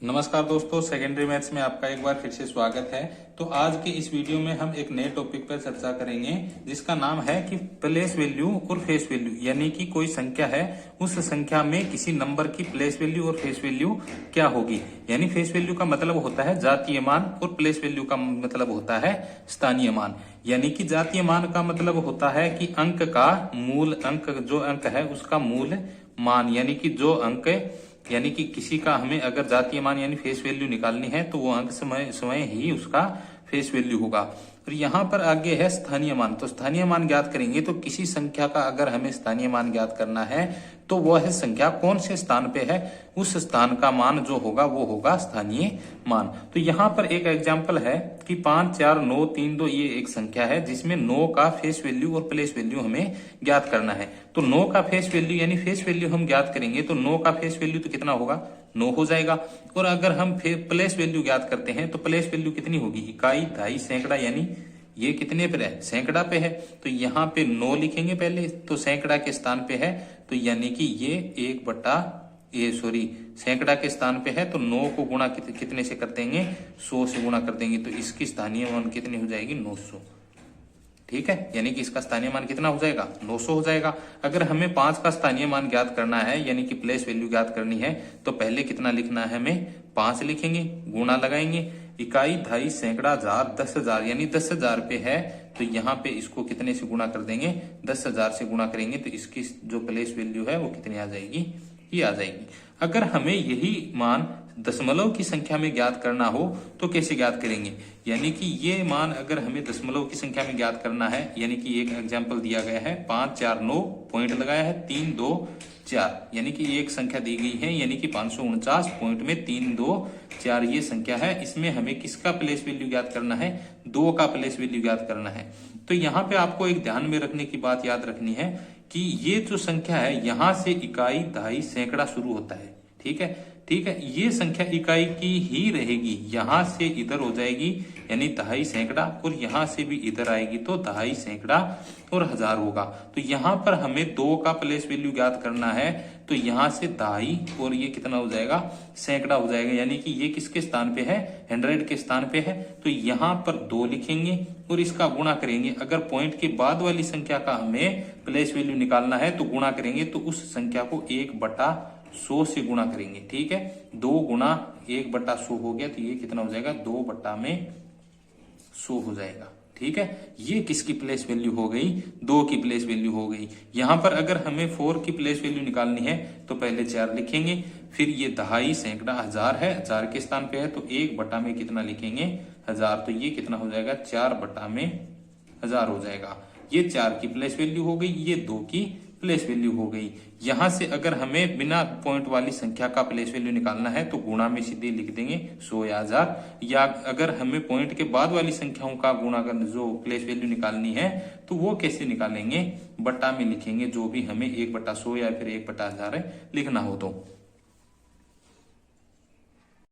नमस्कार दोस्तों, secondary maths में आपका एक बार फिर से स्वागत है। तो आज के इस वीडियो में हम एक नए टॉपिक पर चर्चा करेंगे जिसका नाम है कि प्लेस वैल्यू और फेस वैल्यू। यानी कि कोई संख्या है, उस संख्या में किसी नंबर की प्लेस वैल्यू और फेस वैल्यू क्या होगी। यानी फेस वैल्यू का मतलब होता है जातीय मान और प्लेस वैल्यू का मतलब होता है स्थानीय मान। यानी कि जातीय मान का मतलब होता है कि अंक का मूल अंक, जो अंक है उसका मूल मान, यानी कि जो अंक, यानी कि किसी का हमें अगर जातीय मान यानी फेस वैल्यू निकालनी है तो वो अंक समय ही उसका फेस वैल्यू होगा। और यहाँ पर आगे है स्थानीय मान। तो स्थानीय मान ज्ञात करेंगे तो किसी संख्या का अगर हमें स्थानीय मान ज्ञात करना है तो वह संख्या कौन से स्थान पे है, उस स्थान का मान जो होगा वो होगा स्थानीय मान। तो यहाँ पर एक एग्जाम्पल है कि 5 4 9 3 2 ये एक संख्या है जिसमें 9 का फेस वैल्यू और प्लेस वैल्यू हमें ज्ञात करना है। तो 9 का फेस वैल्यू यानी फेस वैल्यू हम ज्ञात करेंगे तो 9 का फेस वैल्यू तो कितना होगा, 9 हो जाएगा। और अगर हम प्लेस वैल्यू ज्ञात करते हैं तो प्लेस वैल्यू कितनी होगी, इकाई, दहाई, सैकड़ा, यानी ये कितने पर है, सैकड़ा पे है। तो यहाँ पे 9 लिखेंगे पहले, तो सैकड़ा के स्थान पे है तो यानी कि ये 1/, सैकड़ा के स्थान पे है तो 9 को गुणा कितने से कर देंगे, 100 से गुणा कर देंगे तो इसकी स्थानीय मान कितनी हो जाएगी, 900। ठीक है, यानी कि इसका स्थानीय मान कितना हो जाएगा, 900 हो जाएगा। अगर हमें 5 का स्थानीय मान ज्ञात करना है यानी कि प्लेस वैल्यू ज्ञात करनी है तो पहले कितना लिखना है, हमें 5 लिखेंगे, गुणा लगाएंगे, इकाई, दहाई, सैकड़ा, हजार, 10,000, यानी 10,000 पे है तो यहाँ पे इसको कितने से गुणा कर देंगे, 10,000 से गुणा करेंगे तो इसकी जो प्लेस वैल्यू है वो कितनी आ जाएगी, ये आ जाएगी। अगर हमें यही मान दशमलव की संख्या में ज्ञात करना हो तो कैसे ज्ञात करेंगे, यानी कि ये मान अगर हमें दशमलव की संख्या में ज्ञात करना है, यानी कि एक एग्जांपल दिया गया है 5 4 9 पॉइंट लगाया है 3 2 4, यानी कि एक संख्या दी गई है यानी कि 549 पॉइंट में 3 2 4 ये संख्या है। इसमें हमें किसका प्लेस वैल्यू ज्ञात करना है, 2 का प्लेस वैल्यू ज्ञात करना है। तो यहाँ पे आपको एक ध्यान में रखने की बात याद रखनी है कि ये जो संख्या है यहां से इकाई, दहाई, सैकड़ा शुरू होता है। ठीक है, ठीक है, ये संख्या इकाई की ही रहेगी, यहां से इधर हो जाएगी यानी दहाई, सैकड़ा, और यहां से भी इधर आएगी तो दहाई, सैकड़ा और हजार होगा। तो यहां पर हमें 2 का प्लेस वैल्यू ज्ञात करना है तो यहां से दहाई और ये कितना हो जाएगा, सैकड़ा हो जाएगा, यानी कि ये किसके स्थान पे है, 100 के स्थान पे है। तो यहां पर 2 लिखेंगे और इसका गुणा करेंगे। अगर पॉइंट के बाद वाली संख्या का हमें प्लेस वैल्यू निकालना है तो गुणा करेंगे तो उस संख्या को 1/100 से गुणा करेंगे। ठीक है, 2 गुणा 1/100 हो गया तो ये कितना हो जाएगा, 2/100 हो जाएगा। ठीक है, ये किसकी प्लेस वैल्यू हो गई, 2 की प्लेस वैल्यू हो गई। यहां पर अगर हमें 4 की प्लेस वैल्यू निकालनी है तो पहले 4 लिखेंगे, फिर ये दहाई, सैकड़ा, हजार है, हजार के स्थान पे है तो 1/, में कितना लिखेंगे, 1000, तो ये कितना हो जाएगा, 4/1000 हो जाएगा। ये 4 की प्लेस वैल्यू हो गई, ये 2 की प्लेस वैल्यू हो गई। यहां से अगर हमें बिना पॉइंट वाली संख्या का प्लेस वैल्यू निकालना है तो गुणा में सीधे लिख देंगे 100 या 1000, या अगर हमें पॉइंट के बाद वाली संख्याओं का गुणा कर जो प्लेस वैल्यू निकालनी है तो वो कैसे निकालेंगे, बट्टा में लिखेंगे, जो भी हमें 1/100 या फिर 1/1000 लिखना हो तो।